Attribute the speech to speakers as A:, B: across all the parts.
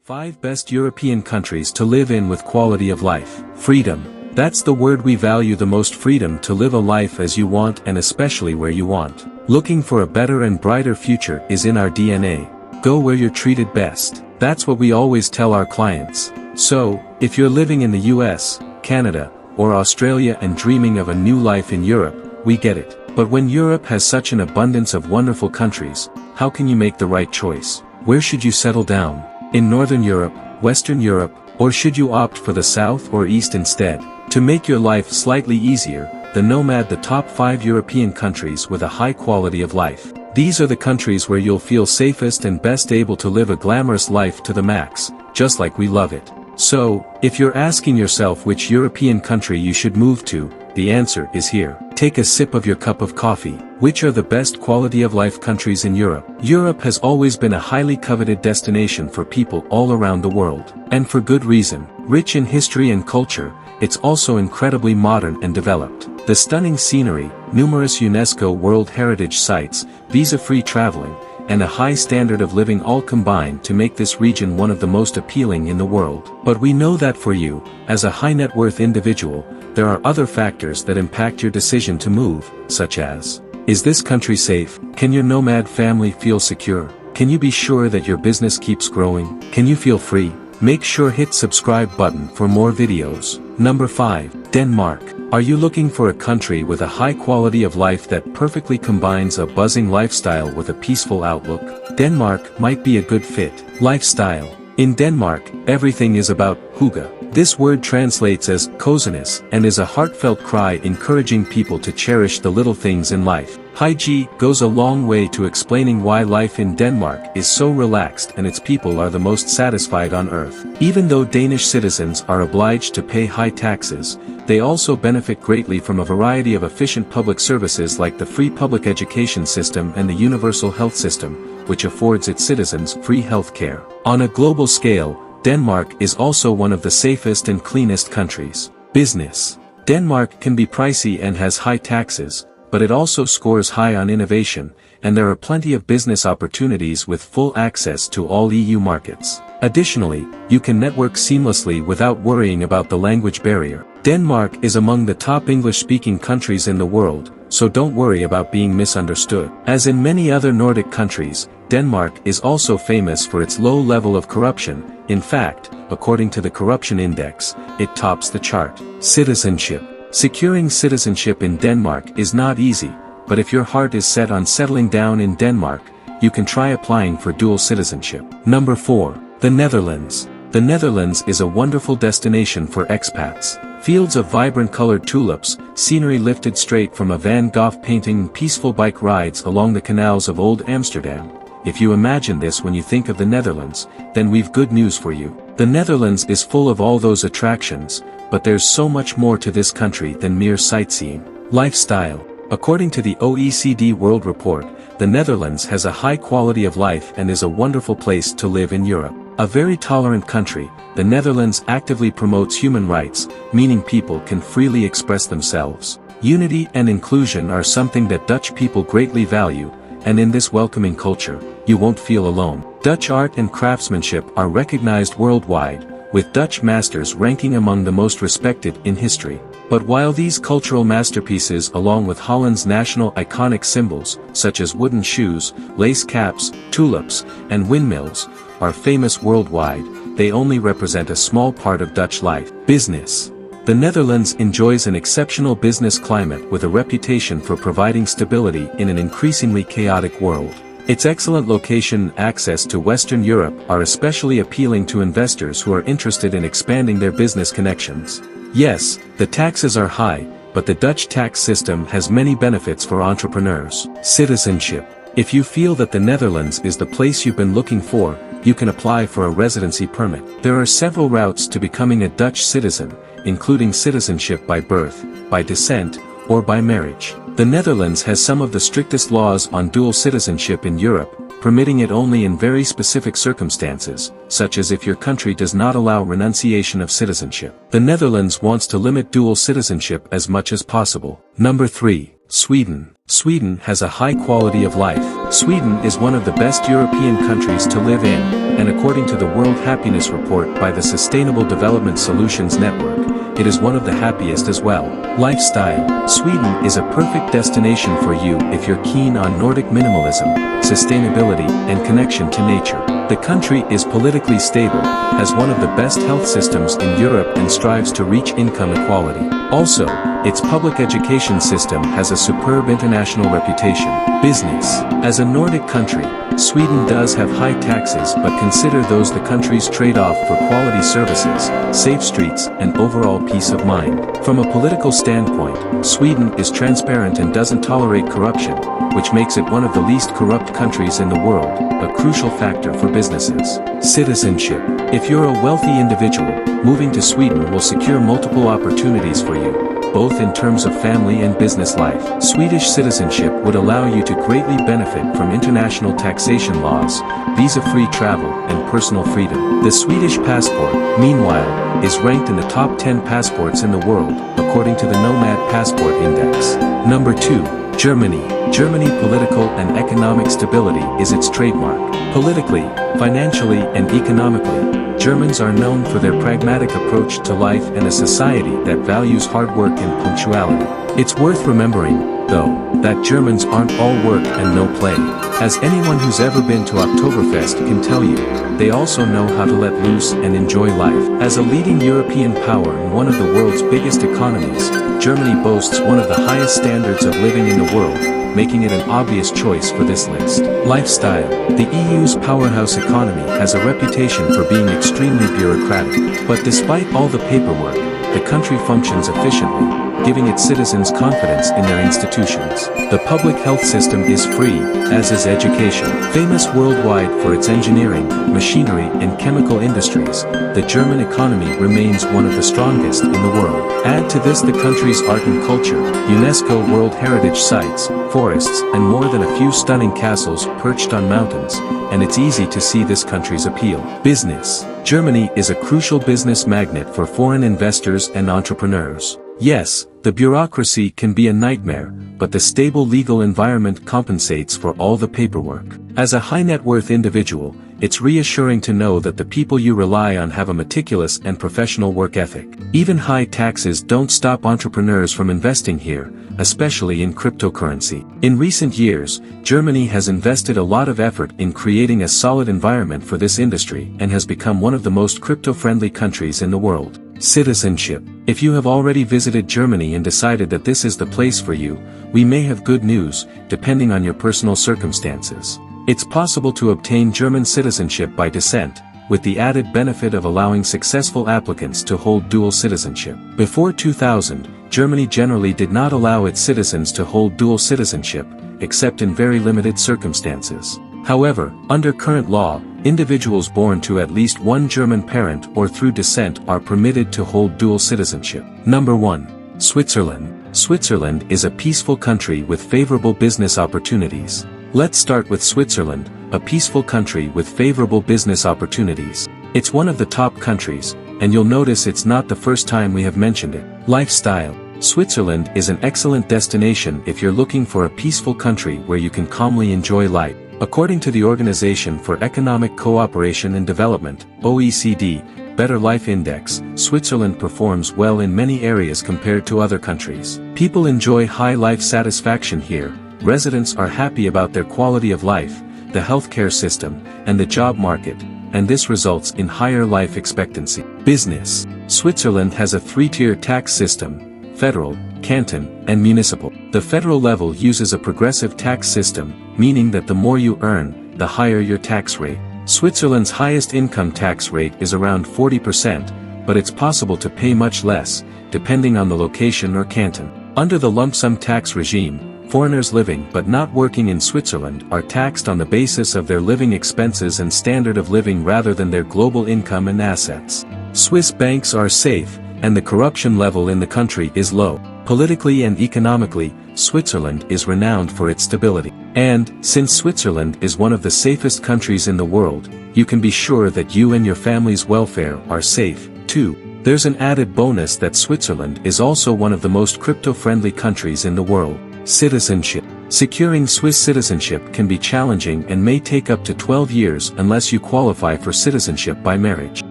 A: 5 Best European Countries to Live in with Quality of Life. Freedom. That's the word we value the most, freedom to live a life as you want and especially where you want. Looking for a better and brighter future is in our DNA. Go where you're treated best. That's what we always tell our clients. So, if you're living in the US, Canada, or Australia and dreaming of a new life in Europe, we get it. But when Europe has such an abundance of wonderful countries, how can you make the right choice? Where should you settle down? In Northern Europe, Western Europe, or should you opt for the South or East instead? To make your life slightly easier, the Nomad, the top 5 European countries with a high quality of life. These are the countries where you'll feel safest and best able to live a glamorous life to the max, just like we love it. So, if you're asking yourself which European country you should move to, the answer is here. Take a sip of your cup of coffee. Which are the best quality of life countries in Europe? Europe has always been a highly coveted destination for people all around the world. And for good reason. Rich in history and culture, it's also incredibly modern and developed. The stunning scenery, numerous UNESCO World Heritage Sites, visa-free traveling, and a high standard of living all combine to make this region one of the most appealing in the world. But we know that for you, as a high-net-worth individual, there are other factors that impact your decision to move, such as: is this country safe? Can your nomad family feel secure? Can you be sure that your business keeps growing? Can you feel free? Make sure hit subscribe button for more videos. Number 5. Denmark. Are you looking for a country with a high quality of life that perfectly combines a buzzing lifestyle with a peaceful outlook? Denmark might be a good fit. Lifestyle. In Denmark, everything is about hygge. This word translates as coziness and is a heartfelt cry encouraging people to cherish the little things in life. Hygge goes a long way to explaining why life in Denmark is so relaxed and its people are the most satisfied on earth. Even though Danish citizens are obliged to pay high taxes, they also benefit greatly from a variety of efficient public services like the free public education system and the universal health system, which affords its citizens free health care. On a global scale, Denmark is also one of the safest and cleanest countries. Business. Denmark can be pricey and has high taxes, but it also scores high on innovation, and there are plenty of business opportunities with full access to all EU markets. Additionally, you can network seamlessly without worrying about the language barrier. Denmark is among the top English-speaking countries in the world, so don't worry about being misunderstood. As in many other Nordic countries, Denmark is also famous for its low level of corruption. In fact, according to the Corruption Index, it tops the chart. Citizenship. Securing citizenship in Denmark is not easy, but if your heart is set on settling down in Denmark, you can try applying for dual citizenship. Number 4. The Netherlands. The Netherlands is a wonderful destination for expats. Fields of vibrant colored tulips, scenery lifted straight from a Van Gogh painting, peaceful bike rides along the canals of Old Amsterdam. If you imagine this when you think of the Netherlands, then we've good news for you. The Netherlands is full of all those attractions, but there's so much more to this country than mere sightseeing. Lifestyle. According to the OECD World Report, the Netherlands has a high quality of life and is a wonderful place to live in Europe. A very tolerant country, the Netherlands actively promotes human rights, meaning people can freely express themselves. Unity and inclusion are something that Dutch people greatly value, and in this welcoming culture, you won't feel alone. Dutch art and craftsmanship are recognized worldwide, with Dutch masters ranking among the most respected in history. But while these cultural masterpieces along with Holland's national iconic symbols, such as wooden shoes, lace caps, tulips, and windmills, are famous worldwide, they only represent a small part of Dutch life. Business. The Netherlands enjoys an exceptional business climate with a reputation for providing stability in an increasingly chaotic world. Its excellent location and access to Western Europe are especially appealing to investors who are interested in expanding their business connections. Yes, the taxes are high, but the Dutch tax system has many benefits for entrepreneurs. Citizenship. If you feel that the Netherlands is the place you've been looking for, you can apply for a residency permit. There are several routes to becoming a Dutch citizen, including citizenship by birth, by descent, or by marriage. The Netherlands has some of the strictest laws on dual citizenship in Europe, permitting it only in very specific circumstances, such as if your country does not allow renunciation of citizenship. The Netherlands wants to limit dual citizenship as much as possible. Number 3. Sweden. Sweden has a high quality of life. Sweden is one of the best European countries to live in, and and according to the World Happiness Report by the Sustainable Development Solutions Network, it is one of the happiest as well. Lifestyle. Sweden is a perfect destination for you if you're keen on Nordic minimalism, sustainability, and connection to nature. The country is politically stable, has one of the best health systems in Europe and strives to reach income equality. Also, its public education system has a superb international reputation. Business. As a Nordic country, Sweden does have high taxes, but consider those the country's trade-off for quality services, safe streets, and overall peace of mind. From a political standpoint, Sweden is transparent and doesn't tolerate corruption, which makes it one of the least corrupt countries in the world, a crucial factor for businesses. Citizenship. If you're a wealthy individual, moving to Sweden will secure multiple opportunities for you, both in terms of family and business life. Swedish citizenship would allow you to greatly benefit from international taxation laws, visa-free travel, and personal freedom. The Swedish passport, meanwhile, is ranked in the top 10 passports in the world, according to the Nomad Passport Index. Number 2. Germany. Germany political and economic stability is its trademark. Politically, financially, and economically, Germans are known for their pragmatic approach to life and a society that values hard work and punctuality. It's worth remembering, though, that Germans aren't all work and no play. As anyone who's ever been to Oktoberfest can tell you, they also know how to let loose and enjoy life. As a leading European power and one of the world's biggest economies, Germany boasts one of the highest standards of living in the world, making it an obvious choice for this list. Lifestyle. The EU's powerhouse economy has a reputation for being extremely bureaucratic, but despite all the paperwork, the country functions efficiently, giving its citizens confidence in their institutions. The public health system is free, as is education. Famous worldwide for its engineering, machinery, and chemical industries, the German economy remains one of the strongest in the world. Add to this the country's art and culture, UNESCO World Heritage Sites, forests, and more than a few stunning castles perched on mountains, and it's easy to see this country's appeal. Business. Germany is a crucial business magnet for foreign investors and entrepreneurs. Yes, the bureaucracy can be a nightmare, but the stable legal environment compensates for all the paperwork. As a high-net-worth individual, it's reassuring to know that the people you rely on have a meticulous and professional work ethic. Even high taxes don't stop entrepreneurs from investing here, especially in cryptocurrency. In recent years, Germany has invested a lot of effort in creating a solid environment for this industry and has become one of the most crypto-friendly countries in the world. Citizenship. If you have already visited Germany and decided that this is the place for you, we may have good news, depending on your personal circumstances. It's possible to obtain German citizenship by descent, with the added benefit of allowing successful applicants to hold dual citizenship. Before 2000, Germany generally did not allow its citizens to hold dual citizenship, except in very limited circumstances. However, under current law, individuals born to at least one German parent or through descent are permitted to hold dual citizenship. Number 1. Switzerland. Switzerland is a peaceful country with favorable business opportunities. Let's start with Switzerland, a peaceful country with favorable business opportunities. It's one of the top countries, and you'll notice it's not the first time we have mentioned it. Lifestyle. Switzerland is an excellent destination if you're looking for a peaceful country where you can calmly enjoy life. According to the Organization for Economic Cooperation and Development, OECD, Better Life Index, Switzerland performs well in many areas compared to other countries. People enjoy high life satisfaction here, residents are happy about their quality of life, the healthcare system, and the job market, and this results in higher life expectancy. Business. Switzerland has a three-tier tax system: federal, canton, and municipal. The federal level uses a progressive tax system, meaning that the more you earn, the higher your tax rate. Switzerland's highest income tax rate is around 40%, but it's possible to pay much less, depending on the location or canton. Under the lump sum tax regime, foreigners living but not working in Switzerland are taxed on the basis of their living expenses and standard of living rather than their global income and assets. Swiss banks are safe, and the corruption level in the country is low. Politically and economically, Switzerland is renowned for its stability. And, since Switzerland is one of the safest countries in the world, you can be sure that you and your family's welfare are safe, too. There's an added bonus that Switzerland is also one of the most crypto-friendly countries in the world. Citizenship. Securing Swiss citizenship can be challenging and may take up to 12 years unless you qualify for citizenship by marriage.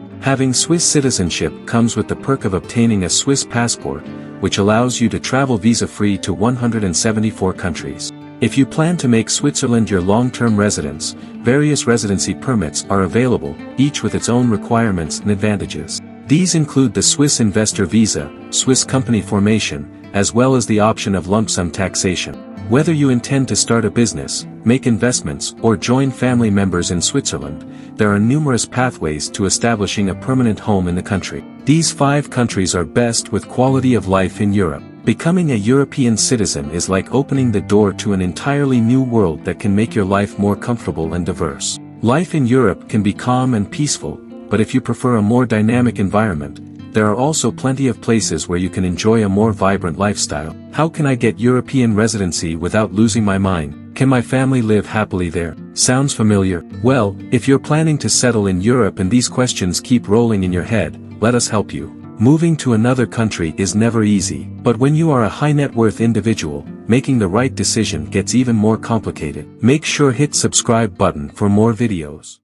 A: Having Swiss citizenship comes with the perk of obtaining a Swiss passport, which allows you to travel visa-free to 174 countries. If you plan to make Switzerland your long-term residence, various residency permits are available, each with its own requirements and advantages. These include the Swiss investor visa, Swiss company formation, as well as the option of lump sum taxation. Whether you intend to start a business, make investments, or join family members in Switzerland, there are numerous pathways to establishing a permanent home in the country. These 5 countries are best with quality of life in Europe. Becoming a European citizen is like opening the door to an entirely new world that can make your life more comfortable and diverse. Life in Europe can be calm and peaceful, but if you prefer a more dynamic environment, there are also plenty of places where you can enjoy a more vibrant lifestyle. How can I get European residency without losing my mind? Can my family live happily there? Sounds familiar? Well, if you're planning to settle in Europe and these questions keep rolling in your head, let us help you. Moving to another country is never easy, but when you are a high net worth individual, making the right decision gets even more complicated. Make sure hit subscribe button for more videos.